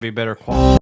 be better quality.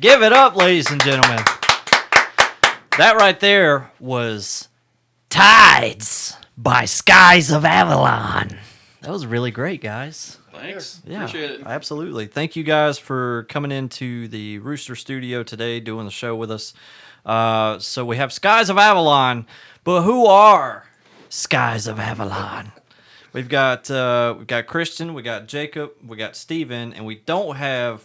Give it up, ladies and gentlemen. That right there was Tides by Skies of Avalon. That was really great, guys. Thanks. Yeah, Appreciate it. Absolutely. Thank you guys for coming into the Rooster Studio today, doing the show with us. So we have Skies of Avalon, but who are Skies of Avalon? We've got Christian, we got Jacob, we got Steven, and we don't have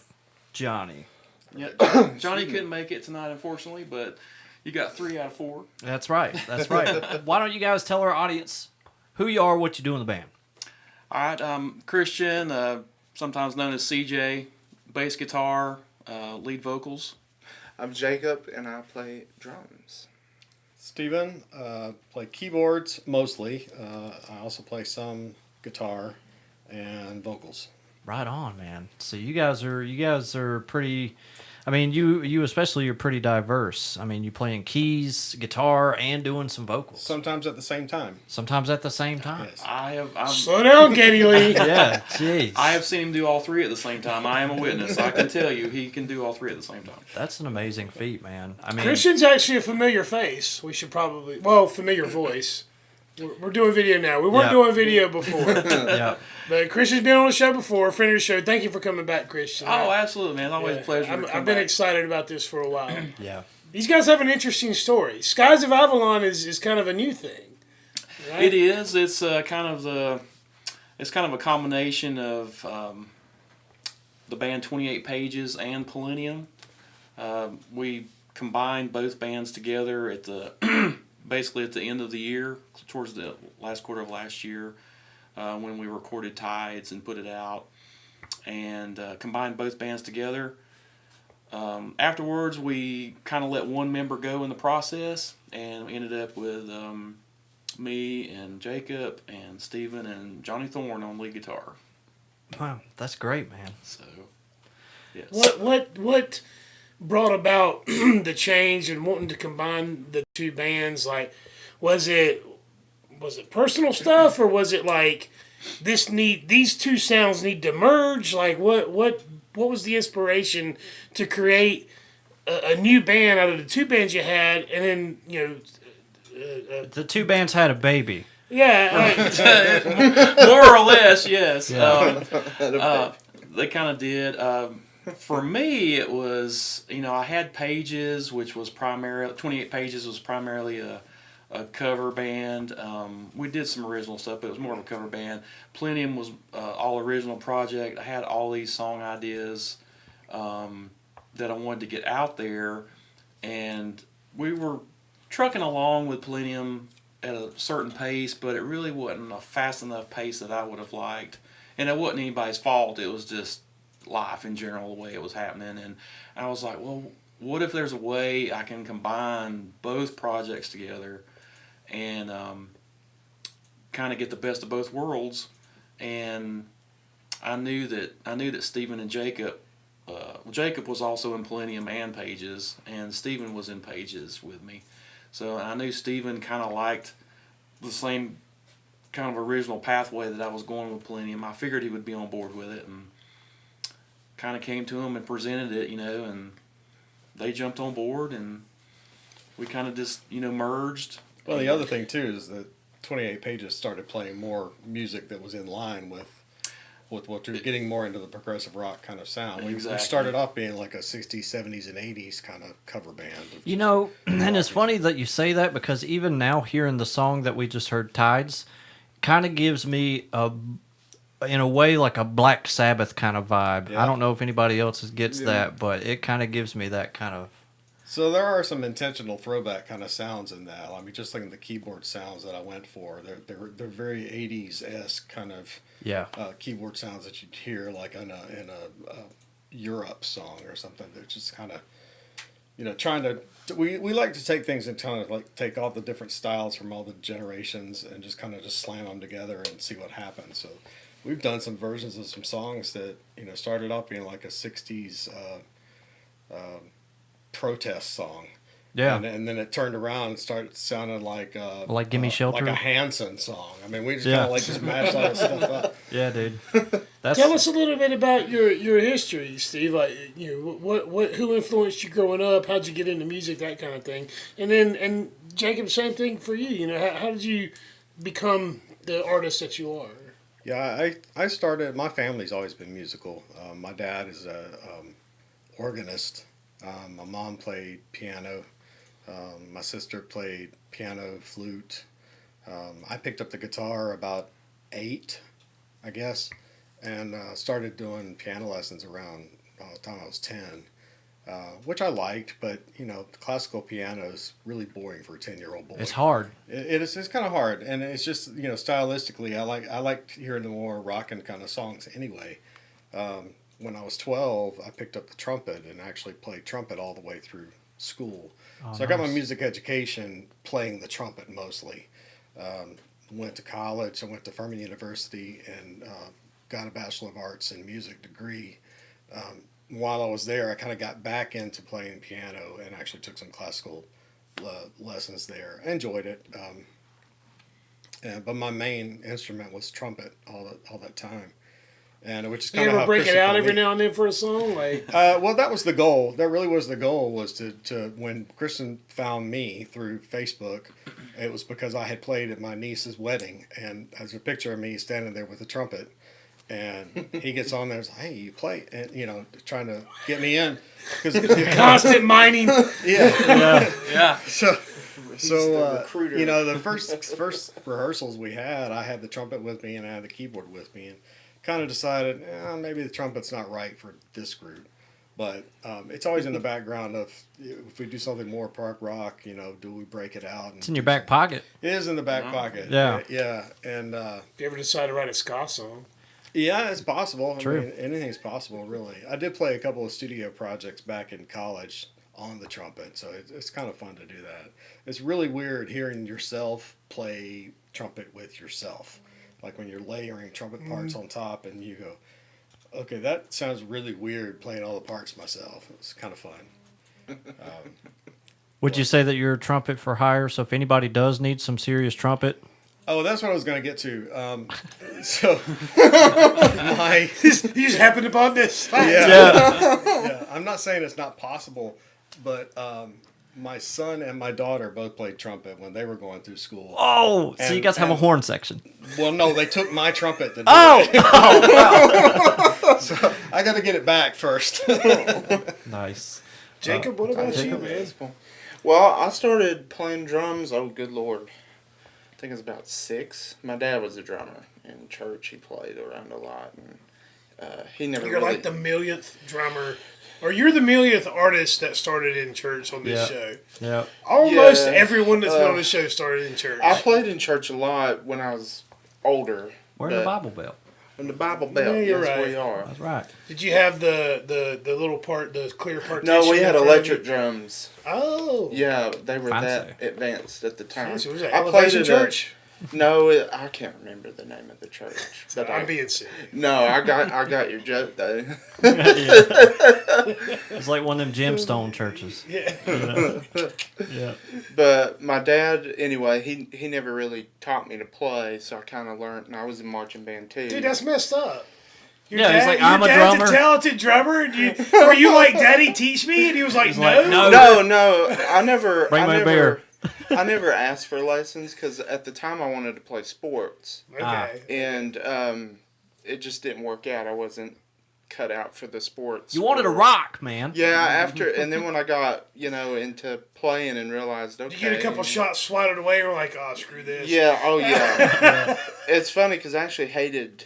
Johnny. Yeah, Johnny couldn't make it tonight, unfortunately, but you got 3 out of 4. That's right. That's right. Why don't you guys tell our audience who you are, what you do in the band? All right, Christian, sometimes known as CJ, bass guitar, lead vocals. I'm Jacob, and I play drums. Steven, play keyboards mostly. I also play some guitar and vocals. Right on, man. So you guys are pretty. I mean, you especially are pretty diverse. I mean, you playing keys, guitar, and doing some vocals. Sometimes at the same time. Yes. Slow down, Katie Lee. Yeah, jeez. I have seen him do all 3 at the same time. I am a witness. I can tell you he can do all 3 at the same time. That's an amazing feat, man. I mean, Christian's actually a familiar face. We should probably, familiar voice. We're doing video now. We weren't doing video before. yeah. But Christian's been on the show before, friend of the show. Thank you for coming back, Christian. Oh, absolutely, man. It's always a pleasure. I've been excited about this for a while. Yeah. These guys have an interesting story. Skies of Avalon is kind of a new thing. Right? It is. It's kind of a combination of the band 28 Pages and Millennium. We combined both bands together at the basically at the end of the year, towards the last quarter of last year, when we recorded Tides and put it out, and combined both bands together. Afterwards, we kind of let one member go in the process, and we ended up with me and Jacob and Steven and Johnny Thorne on lead guitar. Wow, that's great, man. So, yes. What brought about the change and wanting to combine the two bands? Like, was it personal stuff, or was it like these two sounds need to merge? Like, what was the inspiration to create a new band out of the two bands you had, and then The two bands had a baby. yeah, More or less, yes. Yeah. They kind of did. For me, it was, I had Pages, which was 28 Pages was primarily a cover band. We did some original stuff, but it was more of a cover band. Millennium was all original project. I had all these song ideas that I wanted to get out there, and we were trucking along with Millennium at a certain pace, but it really wasn't a fast enough pace that I would have liked. And it wasn't anybody's fault. It was just life in general, the way it was happening. And I was like, well, what if there's a way I can combine both projects together and kind of get the best of both worlds? And I knew that Steven and Jacob, Jacob was also in Millennium and Pages, and Steven was in Pages with me. So I knew Steven kind of liked the same kind of original pathway that I was going with Millennium. I figured he would be on board with it, and kind of came to him and presented it, and they jumped on board, and we kind of just, merged. Well, the other thing too is that 28 Pages started playing more music that was in line with what you're getting more into the progressive rock kind of sound. We started off being like a 60s, 70s, and 80s kind of cover band. And it's funny that you say that, because even now hearing the song that we just heard, Tides, kind of gives me in a way, like a Black Sabbath kind of vibe. Yeah. I don't know if anybody else gets that, but it kind of gives me that kind of... So there are some intentional throwback kind of sounds in that. I mean, just like the keyboard sounds that I went for, they're very 80s-esque kind of keyboard sounds that you'd hear like in a Europe song or something. They're just kind of, trying to... We like to take things and kind of like take all the different styles from all the generations and just kind of just slam them together and see what happens. So we've done some versions of some songs that, started off being like a 60s protest song. Yeah. And then it turned around and started sounding like Gimme Shelter? like a Hanson song. I mean, we just kind of just mashed all that stuff up. Yeah, dude. Tell us a little bit about your history, Steve. Like, who influenced you growing up? How'd you get into music, that kind of thing? And Jacob, same thing for you. How did you become the artist that you are? Yeah, I started. My family's always been musical. My dad is a organist. My mom played piano. My sister played piano, flute. I picked up the guitar about 8, I guess, and started doing piano lessons around the time I was 10, which I liked, but, classical piano is really boring for a 10-year-old boy. It's hard. It's kind of hard, and it's just, stylistically, I like hearing the more rockin' kind of songs anyway. When I was 12, I picked up the trumpet and actually played trumpet all the way through school. So I got my music education playing the trumpet mostly. Went to college. I went to Furman University and got a Bachelor of Arts in Music degree. While I was there, I kind of got back into playing piano and actually took some classical lessons there. I enjoyed it. But my main instrument was trumpet all that time. And which is kind you of ever how break it Christian out found every me. now and then for a song? Like, well, that was the goal. That really was the goal. Was to when Kristen found me through Facebook, it was because I had played at my niece's wedding, and there's a picture of me standing there with a trumpet, and he gets on there and says, "Hey, you play?" And trying to get me in because constant mining. Yeah. So the recruiter. the first rehearsals we had, I had the trumpet with me and I had the keyboard with me, and kind of decided maybe the trumpet's not right for this group. But it's always in the background of if we do something more park rock, do we break it out? And It's in your back pocket. It is in the back pocket. Yeah. Yeah. And If you ever decide to write a ska song? yeah, it's possible. True. I mean, anything's possible, really. I did play a couple of studio projects back in college on the trumpet, so it's kind of fun to do that. It's really weird hearing yourself play trumpet with yourself. Like when you're layering trumpet parts on top and you go, okay, that sounds really weird playing all the parts myself. It's kind of fun. Would you say that you're a trumpet for hire? So if anybody does need some serious trumpet, Oh, that's what I was going to get to. So, my... You just happened upon this. Yeah. I'm not saying it's not possible, but my son and my daughter both played trumpet when they were going through school. oh, so you And- guys have a and- horn section. Well, no, they took my trumpet to do Oh, it. So I got to get it back first. nice. Jacob, what about you, man? Well, I started playing drums. Oh, good Lord. I think it was about 6. My dad was a drummer in church. He played around a lot, and he never. You're really, like the millionth drummer, or you're the millionth artist that started in church on this Yeah. show. Yeah. Almost Yeah. everyone that's been on the show started in church. I played in church a lot when I was older. We're in the but- Bible Belt. In the Bible Belt. Yeah, you're Yes, right. we are. That's right. Did you have the little part, the clear partition? No, we had in front of electric you? drums. Oh. Yeah, they were Fancy. that advanced at the time. Fancy. Was that I played Elevation at Church? I can't remember the name of the church. But I'm being sick. No, I got your joke though. It's like one of them gemstone churches. Yeah. Yeah. But my dad, anyway, he never really taught me to play, so I kind of learned, and I was in marching band too. Dude, that's messed up. Your Yeah, he's like, your I'm a dad's drummer. a talented drummer. And were you like, Daddy, teach me? And he was like, He's no. like, no. No, I never. Bring I my never, beer. I never asked for lessons because at the time I wanted to play sports, Okay. and it just didn't work out. I wasn't cut out for the sports. You wanted to or- rock, man. Yeah, and then when I got into playing and realized, okay, Did you get a couple shots swatted away, or like, oh, screw this? Yeah, oh yeah. It's funny because I actually hated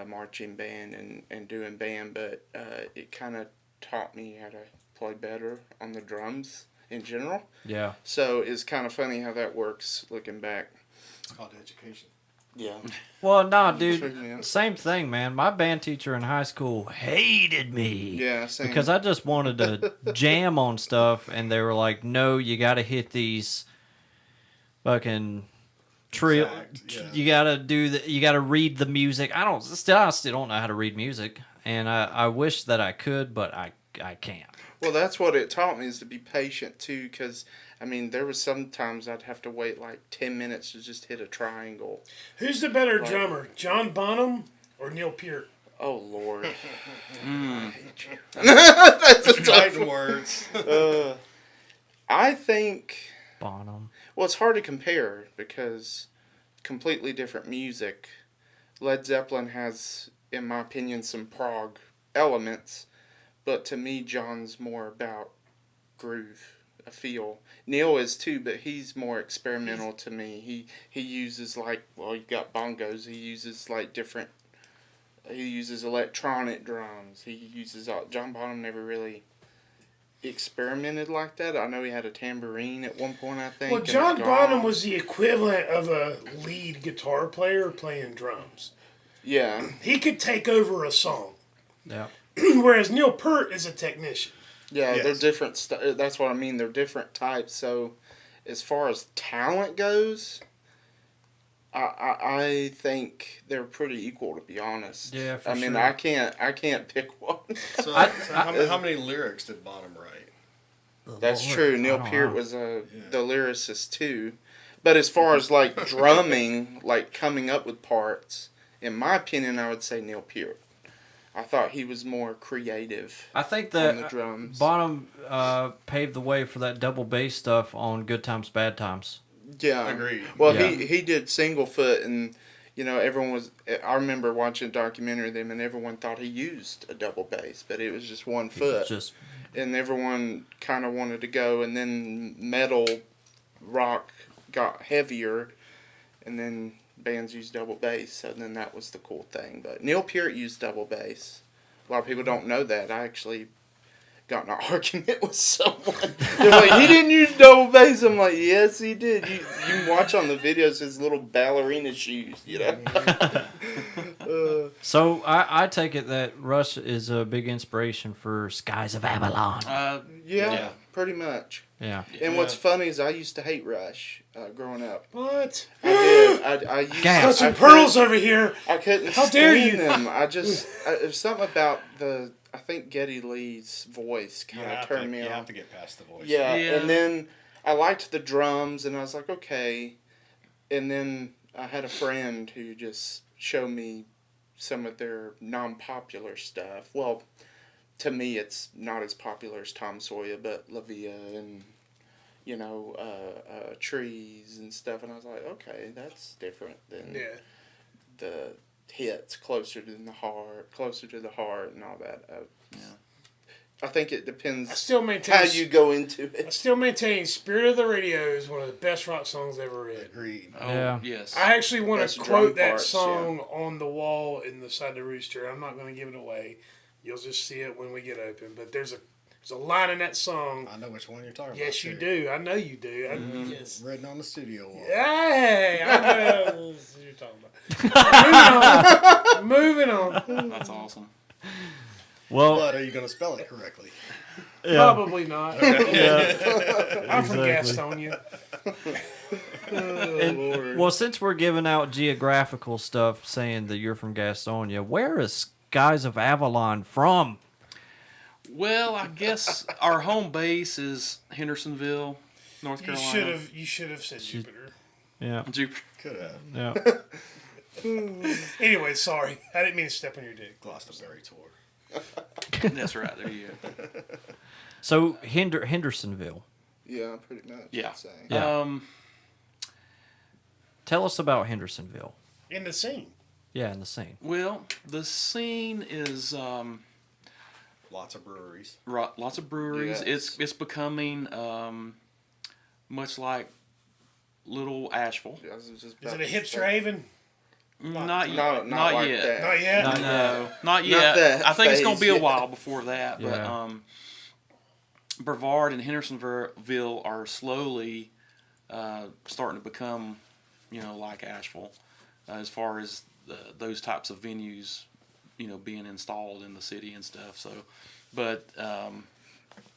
marching band and doing band, but it kind of taught me how to play better on the drums in general. Yeah. So it's kind of funny how that works looking back. It's called education. Yeah. Well, nah, True, dude. man. Same thing, man. My band teacher in high school hated me. Yeah, same. Because I just wanted to jam on stuff, and they were like, "No, you got to hit these fucking trill. Exact, yeah. You got to do the. You got to read the music. I still don't know how to read music, and I wish that I could, but I can't. Well, that's what it taught me, is to be patient too, because I mean, there was sometimes I'd have to wait like 10 minutes to just hit a triangle. Who's the better drummer, John Bonham or Neil Peart? Oh Lord. Mm. I hate you. That's a tough Fighting words. I think. Bonham. Well, it's hard to compare because completely different music. Led Zeppelin has, in my opinion, some prog elements, but to me, John's more about groove, a feel. Neil is too, but he's more experimental to me. He uses you've got bongos. He uses different. He uses electronic drums. He uses John Bonham never really experimented like that. I know he had a tambourine at one point, I think. Well, John Bonham was the equivalent of a lead guitar player playing drums. Yeah. He could take over a song. Yeah. Whereas Neil Peart is a technician. Yeah, Yes. they're different. That's what I mean. They're different types. So, as far as talent goes, I think they're pretty equal, to be honest. Yeah, for I mean, sure. I can't pick one. So, how many lyrics did Bonham write? That's Lord, true. I Neil don't Peart know. was the lyricist too. But as far as drumming, coming up with parts, in my opinion, I would say Neil Peart. I thought he was more creative. I think on the that drums. Bonham paved the way for that double bass stuff on Good Times, Bad Times. Yeah, Agreed. Well, Yeah. he did Singlefoot, and everyone was. I remember watching a documentary of them, and everyone thought he used a double bass, but it was just one foot. Just And everyone kind of wanted to go, and then metal rock got heavier, and then bands used double bass, so then that was the cool thing. But Neil Peart used double bass. A lot of people don't know that. I actually got in an argument with someone. They're like, he didn't use double bass. I'm like, yes, he did. You can watch on the videos his little ballerina shoes, so I take it that Rush is a big inspiration for Skies of Avalon. Yeah, pretty much. Yeah. And what's funny is I used to hate Rush growing up. What? I did. I used Gas. Got some pearls over here. I couldn't How dare stand you. them. There's something about I think Geddy Lee's voice kind of turned me You off. have to get past the voice. Yeah, Yeah. and then I liked the drums, and I was like, okay. And then I had a friend who just showed me some of their non-popular stuff. Well, to me, it's not as popular as Tom Sawyer, but La Via and, Trees and stuff. And I was like, okay, that's different than the hits, closer to the heart and all that. I think it depends I still maintain. how you go into I it. still maintain "Spirit of the Radio" is one of the best rock songs ever written. Agreed. Oh, Yeah. yes. I actually want Best to drum quote that parts, song on the wall in the side of the rooster. I'm not going to give it away. You'll just see it when we get open. But there's a line in that song. I know which one you're talking about. Yes, you too. do. I know you do. Yes. Written on the studio wall. Hey, I know what you're talking about. Moving on. That's awesome. Well, But are you going to spell it correctly? Probably not. yeah. I'm from Exactly. Gastonia. Well, since we're giving out geographical stuff saying that you're from Gastonia, where is Skies of Avalon from? Well, I guess our home base is Hendersonville, North You Carolina. should have said Jupiter. Yeah. Jupiter. Could have. Yeah. Anyway, sorry. I didn't mean to step on your dick. Glastonbury tour. That's right. There you go. So Hendersonville. Yeah, pretty much. Yeah. I'd say. Yeah. Tell us about Hendersonville. In the scene. Yeah, in the scene. Well, the scene is Lots of breweries. lots of breweries. Yes. It's becoming much like Little Asheville. Yeah, I was just Is about it a to hipster say- haven? Not yet. Not Not like yet. that. Not yet. No, not yet. that I think it's going to phase be a yet. while before that. But Yeah. Brevard and Hendersonville are slowly starting to become, like Asheville, as far as those types of venues, being installed in the city and stuff. So, but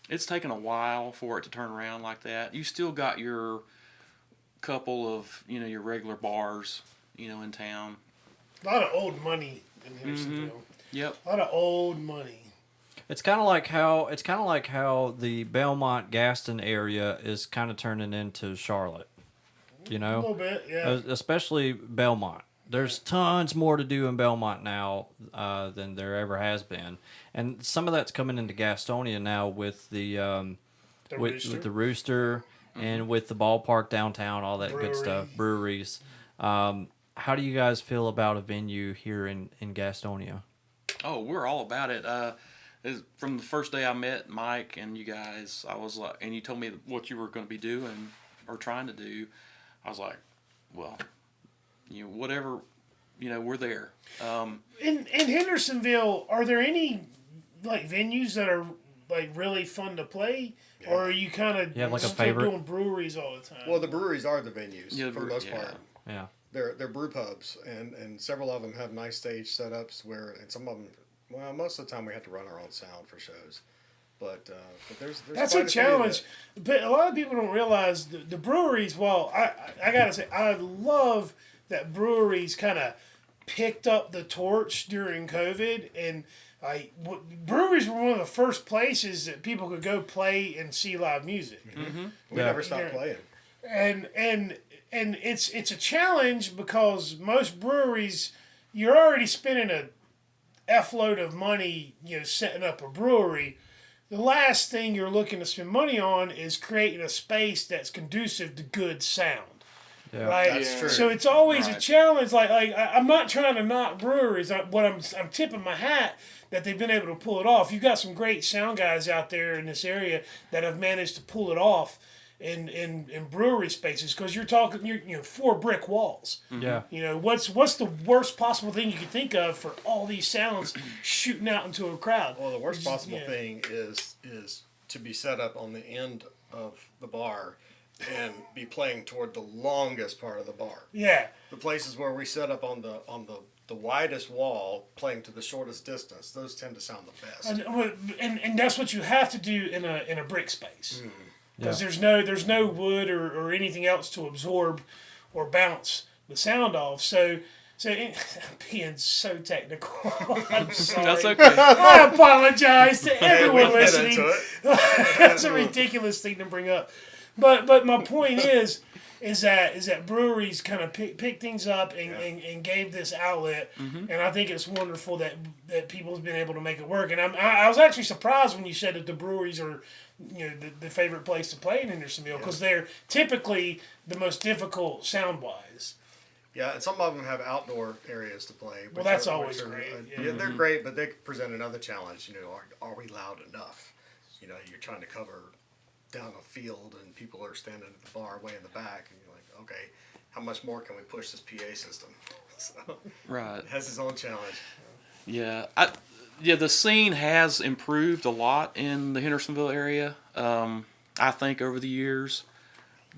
it's taken a while for it to turn around like that. You still got your couple of, your regular bars, in town. A lot of old money in Hendersonville. Yep. A lot of old money. It's kind of like how the Belmont Gaston area is kind of turning into Charlotte. A little bit, yeah. Especially Belmont. There's tons more to do in Belmont now than there ever has been, and some of that's coming into Gastonia now with with the Rooster and with the ballpark downtown, all that good stuff, breweries. How do you guys feel about a venue here in Gastonia? Oh, we're all about it. From the first day I met Mike and you guys, I was like, and you told me what you were going to be doing or trying to do. I was like, well, whatever, we're there. In Hendersonville, are there any like venues that are like really fun to play, or are you kind of like a favorite doing breweries all the time? Well, the breweries are the venues for the most part. Yeah. They're brew pubs, and several of them have nice stage setups and some of them, well, most of the time we have to run our own sound for shows. But there's that's a challenge. But a lot of people don't realize the breweries. Well, I gotta say, I love that breweries kind of picked up the torch during COVID, and breweries were one of the first places that people could go play and see live music. Mm-hmm. We never stopped playing. And it's a challenge because most breweries, you're already spending a F load of money, setting up a brewery. The last thing you're looking to spend money on is creating a space that's conducive to good sound. Yeah, right? That's true. So it's always a challenge. Like I'm not trying to knock breweries. I'm tipping my hat that they've been able to pull it off. You've got some great sound guys out there in this area that have managed to pull it off in brewery spaces, because you're talking 4 brick walls. Yeah. What's the worst possible thing you could think of for all these sounds shooting out into a crowd? Well, the worst possible thing is to be set up on the end of the bar and be playing toward the longest part of the bar. Yeah. The places where we set up on the widest wall, playing to the shortest distance, those tend to sound the best. And that's what you have to do in a brick space. Mm. Because there's no wood or anything else to absorb or bounce the sound off. So I'm being so technical. I'm sorry. That's okay. I apologize to everyone listening. That's That's a ridiculous thing to bring up. But my point is that breweries kind of pick things up and gave this outlet, and I think it's wonderful that people's been able to make it work. And I was actually surprised when you said that the breweries are the favorite place to play in Hendersonville, because they're typically the most difficult sound wise. Yeah, and some of them have outdoor areas to play. Well, that's always great. They're great, but they present another challenge. Are we loud enough? You're trying to cover down a field and people are standing at the bar way in the back, and you're like, okay, how much more can we push this PA system? So, Right. It has its own challenge. Yeah. The scene has improved a lot in the Hendersonville area. I think over the years,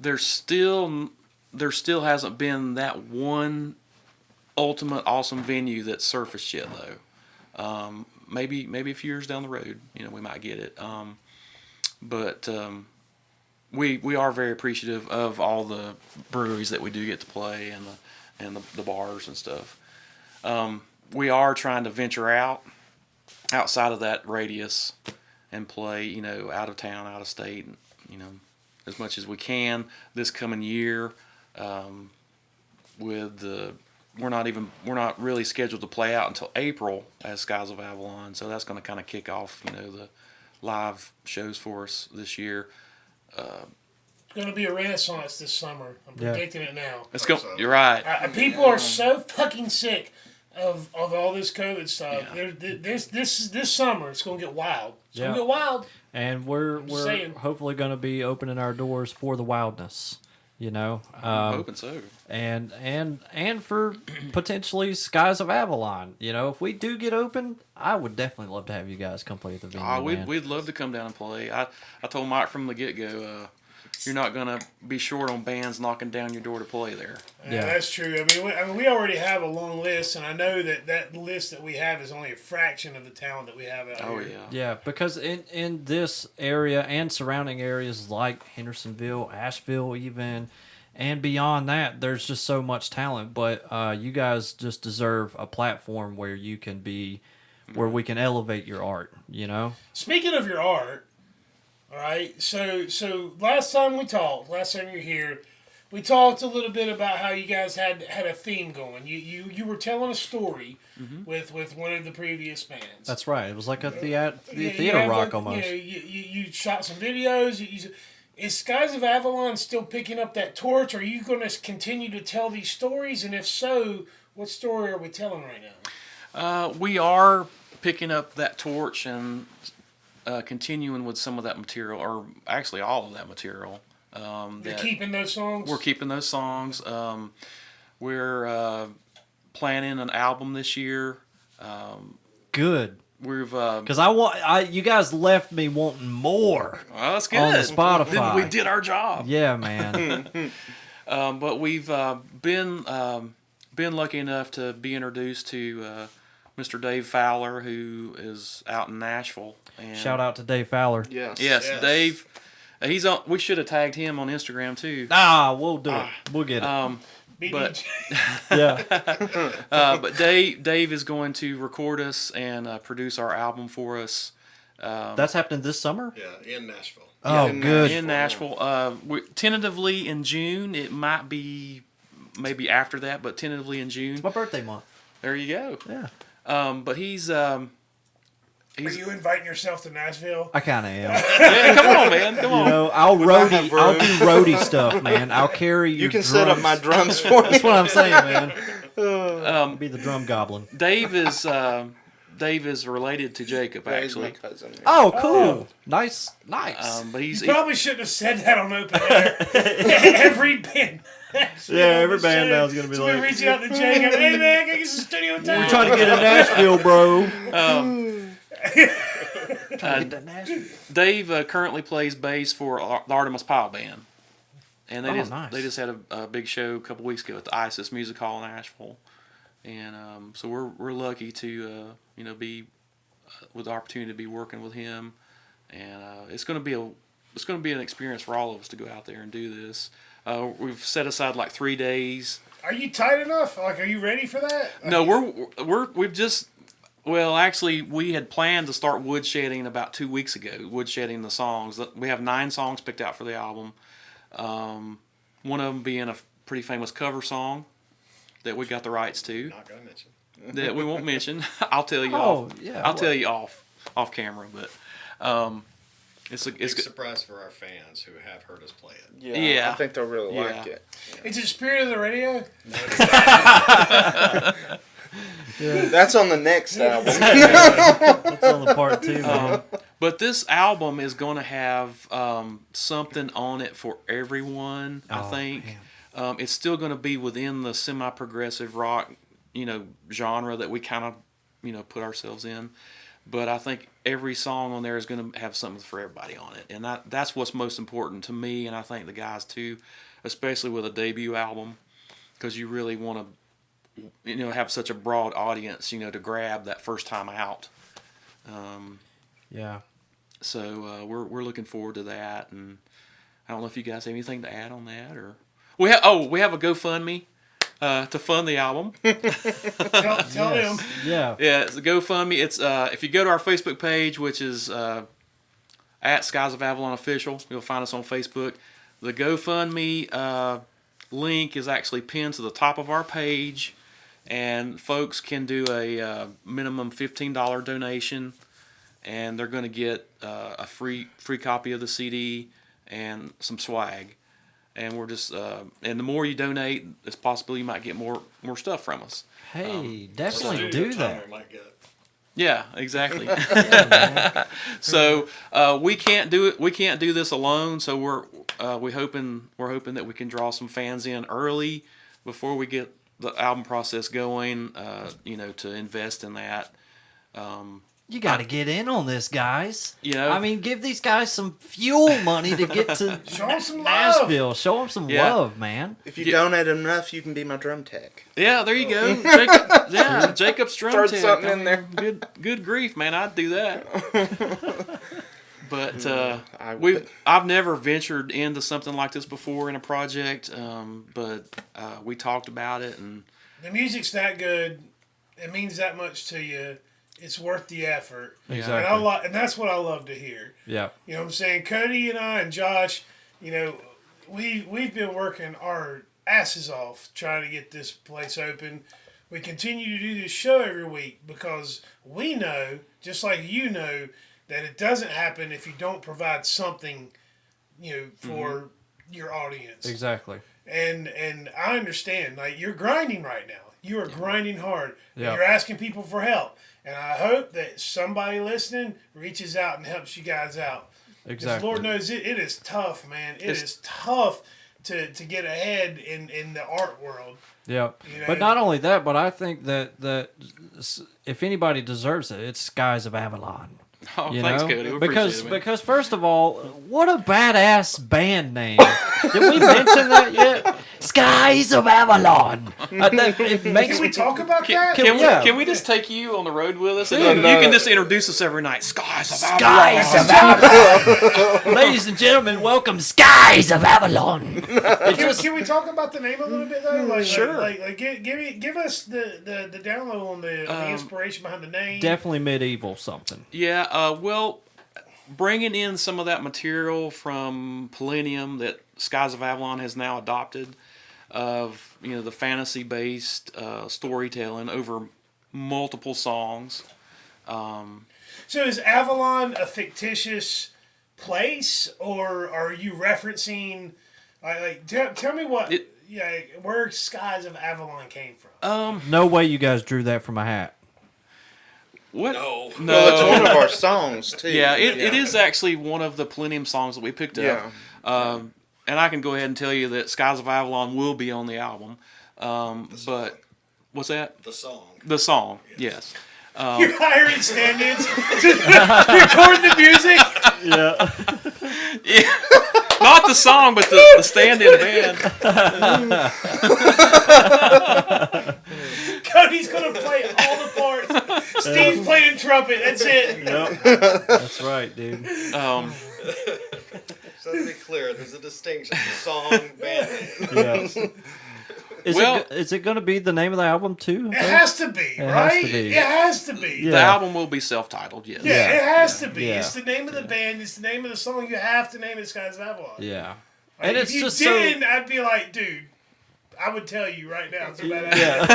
there still hasn't been that one ultimate awesome venue that's surfaced yet, though. Maybe a few years down the road, we might get it. But we are very appreciative of all the breweries that we do get to play and the bars and stuff. We are trying to venture outside of that radius and play, out of town, out of state, as much as we can this coming year. We're not really scheduled to play out until April as Skies of Avalon, so that's going to kind of kick off, the live shows for us this year. It's going to be a renaissance this summer. I'm predicting it now. Let's go. You're right. People are so fucking sick of all this COVID stuff. Yeah. This summer, it's going to get wild. It's going to get wild. And we're hopefully going to be opening our doors for the wildness. I'm hoping so. And for potentially Skies of Avalon. If we do get open, I would definitely love to have you guys come play at the venue. We'd love to come down and play. I told Mike from the get-go, you're not going to be short on bands knocking down your door to play there. Yeah, that's true. I mean, we already have a long list, and I know that list that we have is only a fraction of the talent that we have out here. Oh, yeah. Yeah, because in this area and surrounding areas like Hendersonville, Asheville even, and beyond that, there's just so much talent. But you guys just deserve a platform where you can be, where we can elevate your art, Speaking of your art, all right, so last time you were here, we talked a little bit about how you guys had a theme going. You were telling a story with one of the previous bands. That's right. It was like a theater have rock almost. You shot some videos. Is Skies of Avalon still picking up that torch? Are you going to continue to tell these stories? And if so, what story are we telling right now? We are picking up that torch and continuing with some of that material, or actually all of that material. You're keeping those songs? We're keeping those songs. We're planning an album this year. Good. We've Because you guys left me wanting more. well, that's good. On the Spotify. Then we did our job. Yeah, man. But we've been lucky enough to be introduced to Mr. Dave Fowler, who is out in Nashville. And Shout out to Dave Fowler. Yes, Dave. He's on. We should have tagged him on Instagram too. We'll do it. We'll get it. But yeah. but Dave is going to record us and produce our album for us. That's happening this summer? Yeah, in Nashville. Oh, good. In Nashville. Tentatively in June. It might be maybe after that, but tentatively in June. It's my birthday month. There you go. Yeah. But he's Are you inviting yourself to Nashville? I kind of am. yeah, come on, man. Come on. You know, I'll do roadie stuff, man. I'll carry your You can drums. set up my drums for me. That's what I'm saying, man. I'll be the drum goblin. Dave is related to Jacob, He's my actually. cousin. Oh, cool. Nice. But You probably shouldn't have said that on open air. Every band. every band now is going to be so like... we reach out to Jake and, hey man, can I get some studio time? We're trying to get in Nashville, bro. Trying to get to Nashville. Dave currently plays bass for the Artemis Pyle Band. And nice. they just had a big show a couple weeks ago at the ISIS Music Hall in Nashville. And so we're lucky to be with the opportunity to be working with him. And it's going to be an experience for all of us to go out there and do this. We've set aside like 3 days. Are you tight enough? Like, are you ready for that? No, we've just. Well, actually, we had planned to start woodshedding about 2 weeks ago. Woodshedding the songs. We have 9 songs picked out for the album. One of them being a pretty famous cover song that we got the rights to. Not gonna mention. That we won't mention. I'll tell you I'll tell you off camera, but it's a surprise for our fans who have heard us play it. Yeah. I think they'll really like it. Yeah. Is it Spirit of the Radio? That's on the next album. That's on the part 2, man. But this album is going to have something on it for everyone, I think. It's still going to be within the semi-progressive rock, genre that we kind of, put ourselves in. But I think every song on there is going to have something for everybody on it. And that's what's most important to me, and I think the guys too, especially with a debut album, because you really want to, have such a broad audience, to grab that first time out. Yeah. So we're looking forward to that, and I don't know if you guys have anything to add on that, or we have a GoFundMe to fund the album. Tell them. Yeah. Yeah, it's a GoFundMe. It's if you go to our Facebook page, which is at Skies of Avalon Official, you'll find us on Facebook. The GoFundMe link is actually pinned to the top of our page, and folks can do a minimum $15 donation, and they're going to get a free copy of the CD and some swag. And we're just and the more you donate, it's possible you might get more stuff from us. Hey, definitely do that. Yeah, exactly. So we can't do it. We can't do this alone. So we're hoping that we can draw some fans in early before we get the album process going. To invest in that. You got to get in on this, guys. You know? I mean, give these guys some fuel money to get to Show them some love. Nashville. Show them some love, man. If you donate enough, you can be my drum tech. Yeah, there you go. Jacob, Jacob's drum Throw tech. something in there. Good grief, man! I'd do that. But would. I've never ventured into something like this before in a project. But we talked about it, and the music's that good. It means that much to you. It's worth the effort. Exactly. And that's what I love to hear. Yeah. You know what I'm saying? Cody and I and Josh, we've been working our asses off trying to get this place open. We continue to do this show every week because we know, just like you know, that it doesn't happen if you don't provide something, for your audience. Exactly. And I understand, like, you're grinding right now. You are grinding hard. Yeah. You're asking people for help. And I hope that somebody listening reaches out and helps you guys out. Exactly. Because Lord knows it is tough, man. It is tough to get ahead in the art world. Yeah. But not only that, but I think that if anybody deserves it, it's Skies of Avalon. Oh, thanks, Cody. We appreciate it, man. Because first of all, what a badass band name. Did we mention that yet? Skies of Avalon. It makes Can we talk about that? Can we just take you on the road with us? And you can just introduce us every night. Skies of Avalon. Skies of Avalon. Ladies and gentlemen, welcome Skies of Avalon. Can we talk about the name a little bit though? Like, sure. Like give us the download on the inspiration behind the name. Definitely medieval something. Yeah. Well, bringing in some of that material from Millennium that Skies of Avalon has now adopted, of the fantasy-based storytelling over multiple songs. So is Avalon a fictitious place, or are you referencing? Tell me what. Where Skies of Avalon came from. No way you guys drew that from a hat. What? No. Well, it's one of our songs too. Yeah, it is actually one of the Millennium songs that we picked up. And I can go ahead and tell you that Skies of Avalon will be on the album. But what's that? The song. The song, yes. You're hiring stand-ins to record the music. Yeah. Not the song, but the stand-in band. Cody's gonna play all the parts. Steve's playing trumpet. That's it. Yep. That's right, dude. So to be clear, there's a distinction. Song, band. Yes. Is it going to be the name of the album too? It has to be, right? It has to be. Yeah. The album will be self-titled, yes. Yeah, it has to be. Yeah. It's the name of the band. It's the name of the song. You have to name it Skies of Avalon. Yeah. Like, And if it's you just didn't, I'd be like, dude, I would tell you right now. It's a bad Yeah.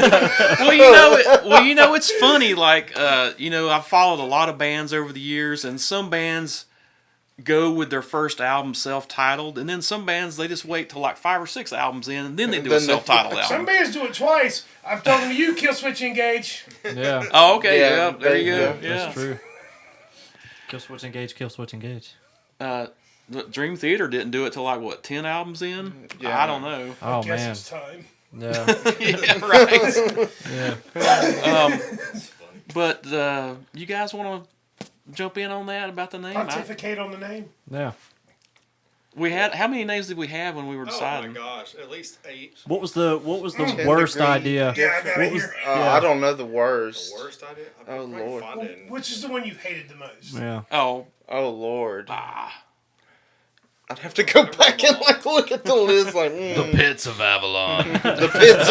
Well, it's funny. Like, I've followed a lot of bands over the years, and some bands go with their first album self-titled, and then some bands they just wait till like 5 or 6 albums in, and then they do a self-titled album. Some bands do it twice. I'm talking to you, Kill Switch Engage. Yeah. Oh, okay. Yeah, There you go. yeah. Yeah. That's true. Kill Switch Engage, Kill Switch Engage. The Dream Theater didn't do it till like what 10 albums in. Yeah. I don't know. Oh, Guess man. it's time. Yeah. Yeah, right. Yeah. But you guys want to jump in on that about the name? Pontificate on the name. Yeah. We had how many names did we have when we were Oh deciding? my gosh, at least 8. What was the worst Degree. idea? Yeah, I got it here. I don't know the worst. The worst idea? Oh, Lord. Which is the one you hated the most? Yeah. Oh, Oh, Lord. I'd have to go back and look at the list. The Pits of Avalon. the pits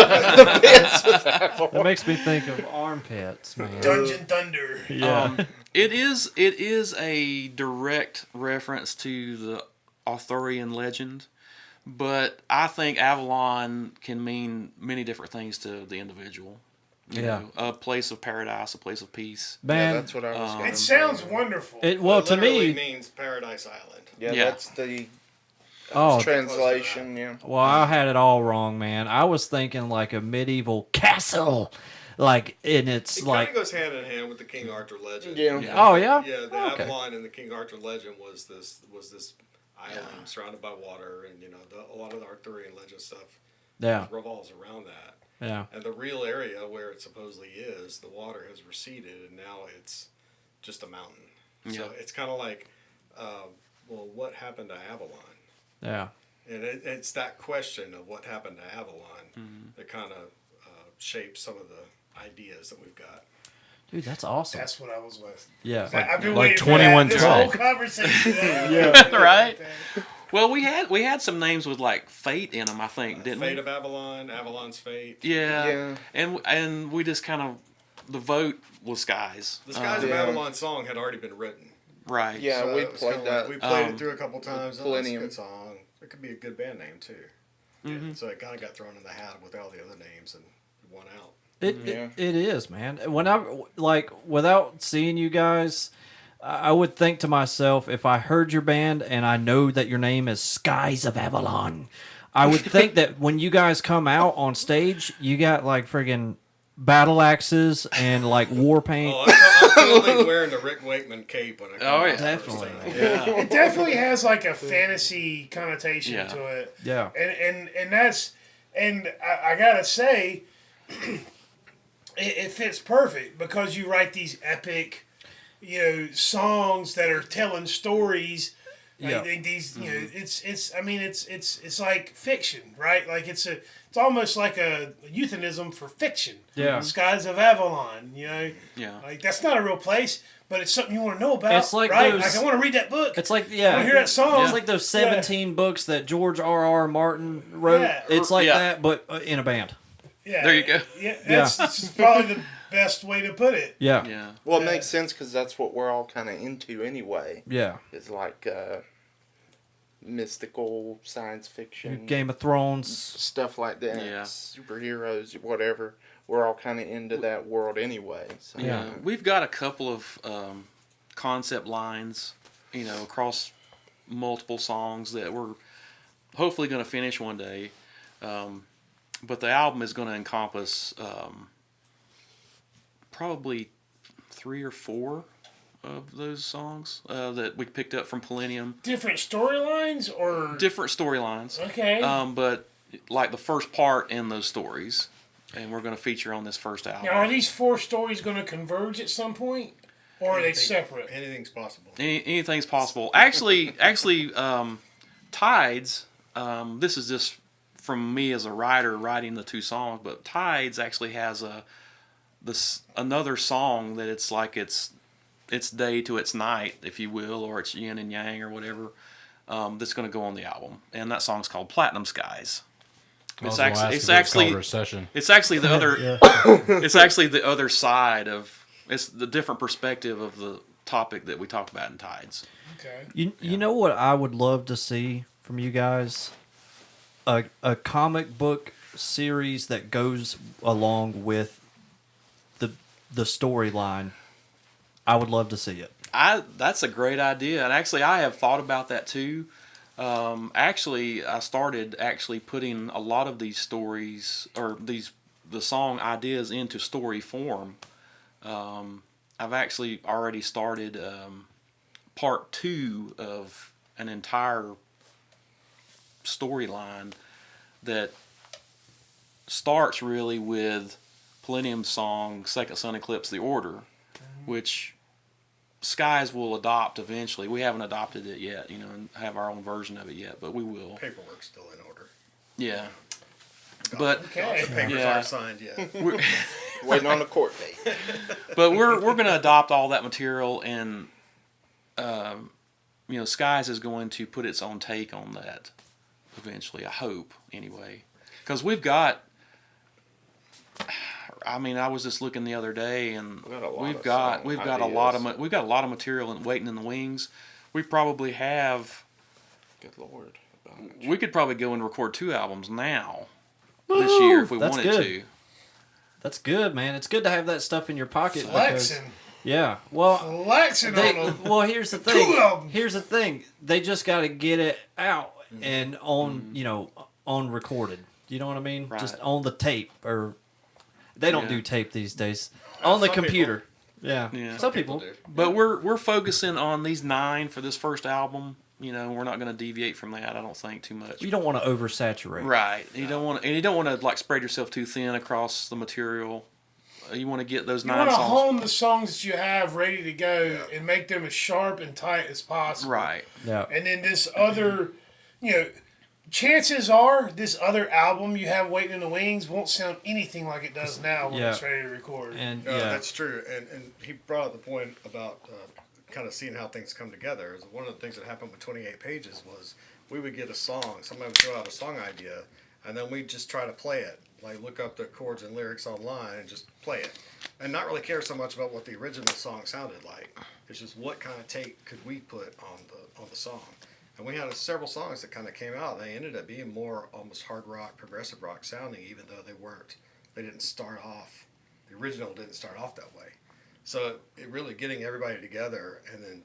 of Avalon. That makes me think of armpits, man. Dungeon Thunder. Yeah. it is a direct reference to the Arthurian legend, but I think Avalon can mean many different things to the individual. You know, a place of paradise, a place of peace. Man, Yeah, that's what I was going It sounds wonderful. well, to literally me, means Paradise Island. Yeah, Yeah. that's the oh, translation, yeah. well, I had it all wrong, man. I was thinking like a medieval castle, like, and it's It like, kind of goes hand in hand with the King Arthur legend. Yeah. oh yeah, Yeah, the Okay. Avalon in the King Arthur legend was this island surrounded by water, and a lot of the Arthurian legend stuff yeah, revolves around that. yeah, And the real area where it supposedly is, the water has receded, and now it's just a mountain. So Yeah. it's kind of like, well, what happened to Avalon? yeah. And it's that question of what happened to Avalon that kind of shapes some of the ideas that we've got. Dude, that's awesome. That's what I was with. Yeah, I've been like waiting for that, 21 this whole Twelve. conversation. Right. Well, we had some names with like fate in them, I think, didn't Fate we? of Avalon, Avalon's fate. Yeah. And we just kind of the vote was Skies. The Skies of Yeah. Avalon song had already been written. Right. Yeah, So we it was played kinda that. like, we played it through a couple times. Oh, that's a Millennium. good song. It could be a good band name too. Mm-hmm. So it kind of got thrown in the hat with all the other names and won out. It is, man. When I like without seeing you guys, I would think to myself, if I heard your band and I know that your name is Skies of Avalon, I would think that when you guys come out on stage, you got like friggin' battle axes and like war paint. I'm totally wearing the Rick Wakeman cape when I come out. Definitely. Yeah. It definitely has like a fantasy connotation to it. Yeah. And that's, and I gotta say, it fits perfect because you write these epic, songs that are telling stories. Yeah. These, it's like fiction, right? Like it's almost like a euphemism for fiction. Yeah. Skies of Avalon, Yeah. Like that's not a real place, but it's something you want to know about. It's like right? those- Like I want to read that book. It's like I want to hear that song. It's like those 17 books that George R.R. Martin wrote. Yeah. It's like Yeah. that, but in a band. Yeah, There you go. Yeah, that's probably the best way to put it. Yeah. Yeah. Well, it makes sense because that's what we're all kind of into anyway. Yeah. It's like mystical science fiction, Game of Thrones. stuff like that. Yeah. Superheroes, whatever. We're all kind of into that world anyway. So. Yeah. We've got a couple of concept lines, across multiple songs that we're hopefully going to finish one day. But the album is going to encompass probably 3 or 4 of those songs that we picked up from Millennium. Different storylines or Different storylines. okay. But like the first part in those stories. And we're going to feature on this first album. Now, are these 4 stories going to converge at some point, or are they separate? Anything's possible. Anything's possible. Actually, Tides. This is just from me as a writer writing the 2 songs, but Tides actually has another song that it's like it's day to its night, if you will, or it's yin and yang or whatever. That's going to go on the album, and that song's called Platinum Skies. It's actually the other. It's actually the other side of. It's the different perspective of the topic that we talked about in Tides. Okay. You know what I would love to see from you guys? A comic book series that goes along with the storyline. I would love to see it. That's a great idea, and actually I have thought about that too. Actually, I started putting a lot of these stories or the song ideas into story form. I've actually already started part 2 of an entire storyline that starts really with Millennium's song Second Sun Eclipse the Order, which Skies will adopt eventually. We haven't adopted it yet, and have our own version of it yet, but we will. Paperwork's still in order. Yeah. But Okay. The papers aren't signed yet. Waiting on a court date. but we're going to adopt all that material, and Skies is going to put its own take on that eventually. I hope anyway, because we've got. I was just looking the other day, and we've got a lot of material waiting in the wings. We probably have. Good Lord. We could probably go and record 2 albums now this year if we That's wanted good. to. That's good, man. It's good to have that stuff in your pocket. Flexing. Yeah. Well, Flexing on them. well, here's the 2 thing. albums. Here's the thing. They just got to get it out and on recorded. You know what I mean? Right. Just on the tape, or they don't Yeah. do tape these days. On the some computer. Yeah. Yeah. Some people. do. But we're focusing on these 9 for this first album. We're not going to deviate from that. I don't think too much. You don't want to oversaturate. Right. You don't want to like spread yourself too thin across the material. You want to get those You 9 want to songs. hone the songs that you have ready to go and make them as sharp and tight as possible. Right. Yeah. And then this other, chances are this other album you have waiting in the wings won't sound anything like it does now when Yeah. it's ready to record. And That's true. And he brought up the point about kind of seeing how things come together. Is one of the things that happened with 28 Pages was we would get a song, somebody would throw out a song idea, and then we'd just try to play it. Like look up the chords and lyrics online and just play it. And not really care so much about what the original song sounded like. It's just what kind of take could we put on the song. And we had several songs that kind of came out. They ended up being more almost hard rock, progressive rock sounding, even though they didn't start off, the original didn't start off that way. So it really getting everybody together and then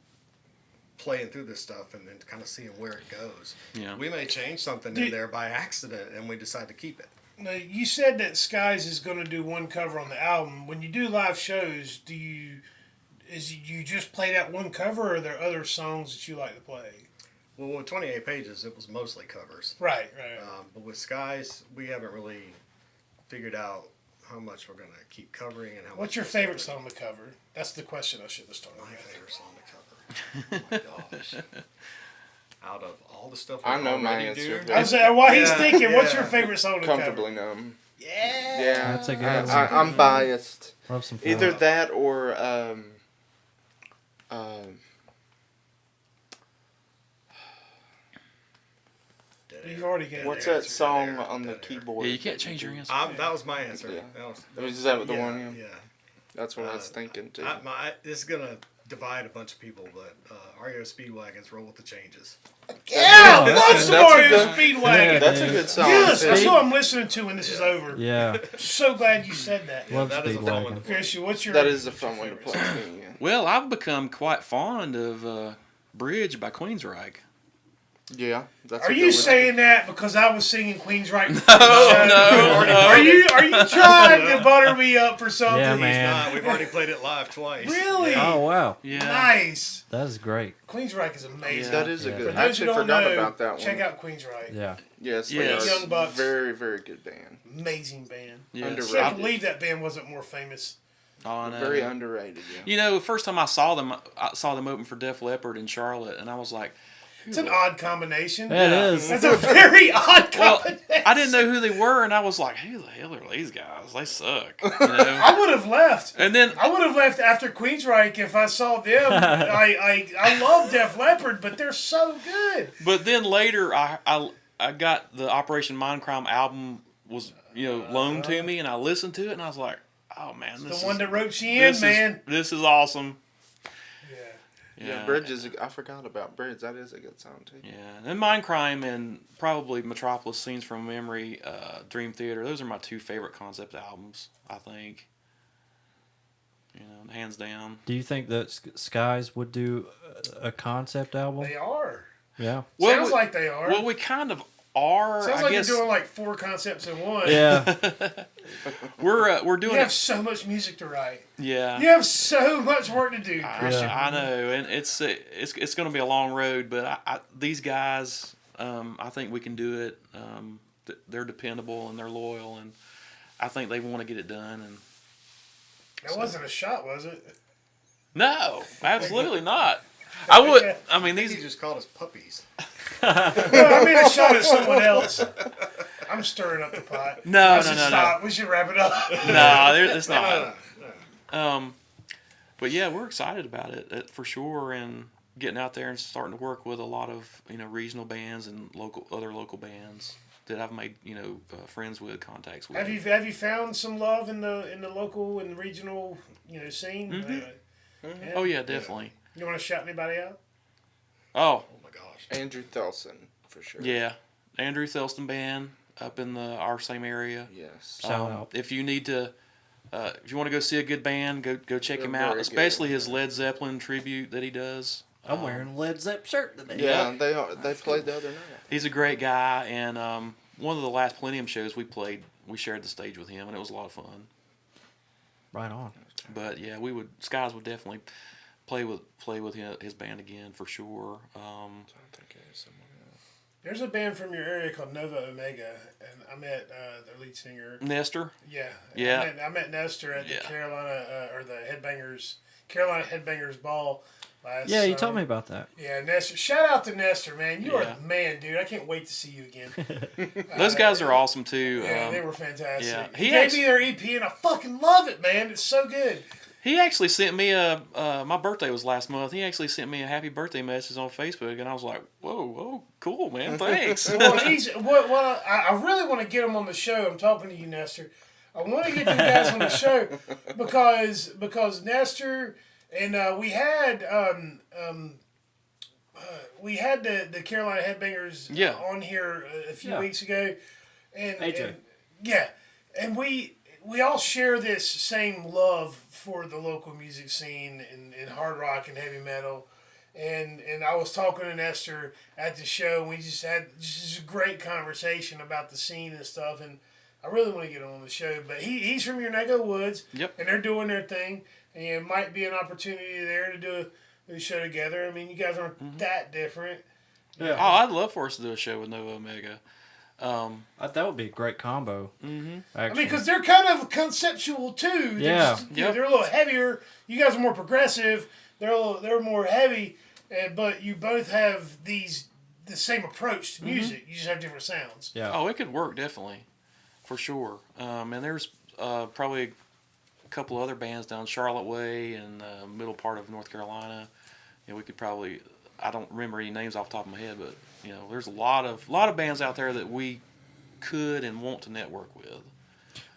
playing through this stuff and then kind of seeing where it goes. Yeah. We may change something in there by accident and we decide to keep it. Now, you said that Skies is going to do one cover on the album. When you do live shows, do you just play that one cover, or are there other songs that you like to play? Well, with 28 pages, it was mostly covers. Right. But with Skies, we haven't really figured out how much we're going to keep covering and how What's much your we're favorite covering. song to cover? That's the question I should have started My with. favorite song to cover. Oh my gosh. Out of all the stuff I we know my already answer. do, I was saying, while he's Yeah, thinking, what's yeah. your favorite song to Comfortably cover? Numb. Yeah. Yeah. That's a good one. I'm biased. Love some Either fun. that or You've already got what's it. that song on the keyboard? Yeah, you can't change your answer. That was my answer. Yeah. That was Is that the yeah, one? Yeah. That's what I was thinking too. This is gonna divide a bunch of people, but REO Speedwagons roll with the changes. Yeah, love some That's a Mario good- Speedwagon. That's a good song. Yes, too. that's what I'm listening to when this is over. Yeah. So glad you said that. Love that is a fun one. Speedwagon. Christian, what's your... That is a what's your fun one to favorite play song? too. Yeah. Well, I've become quite fond of Bridge by Queensryche. Yeah, that's. Are a you good one. saying that because I was singing Queensryche? no. Are you trying to butter me up for something? Yeah, He's man. not. We've already played it live twice. Really? Oh, wow. Yeah. Nice. That is great. Queensryche is amazing. That is a Yeah. good. For I those who actually don't forgot know, about that one. check out Queensryche. Yeah. Yes, Yes. they are Young Bucks. very, very good band. Amazing band. Yes. Underrated. I can't believe that band wasn't more famous. Oh, I know. Very underrated. Yeah. You know, the first time I saw them open for Def Leppard in Charlotte, and I was like, It's an odd combination. It is. That's a very odd well, combination. I didn't know who they were, and I was like, who the hell are these guys? They suck. You know? I would have left. And then, I would have left after Queensryche if I saw them. I love Def Leppard, but they're so good. but then later, I got the Operation Mindcrime album was loaned to me, and I listened to it, and I was like, oh man, The this one is that wrote you in, man. this is awesome. Yeah. Yeah, Bridge is. I forgot about Bridge. That is a good song too. Yeah, and Mindcrime and probably Metropolis Scenes from Memory, Dream Theater. Those are my two favorite concept albums, I think. Hands down. Do you think that Skies would do a concept album? They are. Yeah. Well, Sounds like they are. Well, we kind of are. Sounds I like guess you're doing like 4 concepts in one. Yeah. we're You doing have it. so much music to write. Yeah. You have so much work to do, Christian. I know, and it's going to be a long road, but these guys, I think we can do it. They're dependable and they're loyal, and I think they want to get it done. And That wasn't a shot, was it? no, absolutely not. I would. I mean, He these. just called us puppies. No, I mean a shot at someone else. I'm stirring up the pot. No, I no, should no, stop. We should wrap it up. No, it's not. No. But yeah, we're excited about it for sure, and getting out there and starting to work with a lot of regional bands and other local bands that I've made friends with, contacts with. Have you found some love in the local and regional scene? Mm-hmm. Yeah. Oh yeah, definitely. You want to shout anybody out? Oh Oh my gosh. Andrew Thelson for sure. yeah, Andrew Thelston Band up in our same area. Yes. Shout out. If you need to, if you want to go see a good band, go check They're him out. very Especially good. his Led Zeppelin tribute that he does. I'm wearing a Led Zepp shirt today. Yeah, they are. They played the other night. He's a great guy, and one of the last Palladium shows we played, we shared the stage with him, and it was a lot of fun. Right on. But yeah, Skies would definitely play with his band again for sure. I don't think it is someone else. There's a band from your area called Nova Omega, and I met their lead singer. Nestor. Yeah. Yeah. I met Nestor at the Yeah. Carolina Headbangers Ball last Yeah, you summer. told me about that. Yeah, Nestor. Shout out to Nestor, man. You are Yeah. the man, dude. I can't wait to see you again. Those guys are awesome too. Yeah, they were fantastic. yeah. He He gave actually- me their EP, and I fucking love it, man. It's so good. He actually sent me my birthday was last month. He actually sent me a happy birthday message on Facebook, and I was like, whoa, cool, man, thanks. Well, I really want to get him on the show. I'm talking to you, Nestor. I want to get them guys on the show because Nestor and we had we had the Carolina Headbangers Yeah. on here a few Yeah. weeks ago, and AJ. and we all share this same love for the local music scene and hard rock and heavy metal. And I was talking to Nestor at the show, and we just had just a great conversation about the scene and stuff. And I really want to get on the show, but he's from your neck of the woods, Yep. and they're doing their thing, and it might be an opportunity there to do a show together. I mean, you guys aren't that different. Oh, I'd love for us to do a show with Nova Omega. That would be a great combo. Mm-hmm. I mean, because they're kind of conceptual too. Yeah. They're a little heavier. You guys are more progressive. They're more heavy, but you both have the same approach to music. You just have different sounds. Yeah. Oh, it could work, definitely. For sure. And there's probably a couple other bands down Charlotte Way and middle part of North Carolina. We could probably, I don't remember any names off the top of my head, but there's a lot of bands out there that we could and want to network with.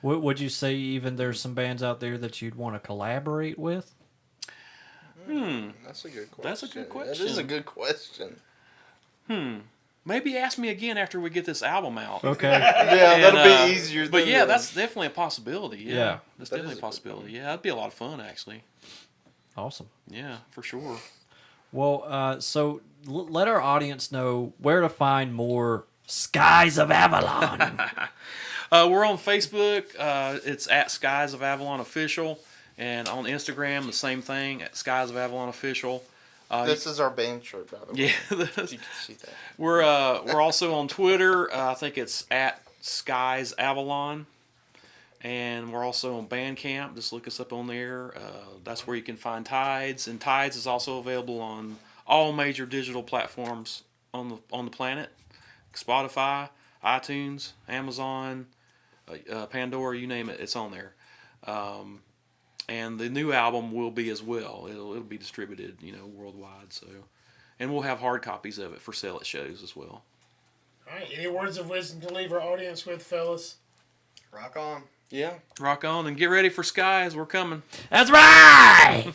Would you say even there's some bands out there that you'd want to collaborate with? That's a good question. That's a good question. That is a good question. Maybe ask me again after we get this album out. Okay. Yeah, that'll be easier. But than yeah, the- that's definitely a possibility. Yeah. That's That definitely is a a good possibility. Yeah, that'd be a lot of fun, actually. Awesome. Yeah, for sure. Well, so let our audience know where to find more Skies of Avalon. We're on Facebook. It's at Skies of Avalon Official. And on Instagram, the same thing, at Skies of Avalon Official. This is our band shirt, by the way. Yeah. You can see that. We're also on Twitter. I think it's at Skies Avalon. And we're also on Bandcamp. Just look us up on there. That's where you can find Tides. And Tides is also available on all major digital platforms on the planet. Spotify, iTunes, Amazon, Pandora, you name it, it's on there. And the new album will be as well. It'll be distributed, worldwide. So, and we'll have hard copies of it for sale at shows as well. All right. Any words of wisdom to leave our audience with, fellas? Rock on. Yeah. Rock on and get ready for Skies. We're coming. That's right.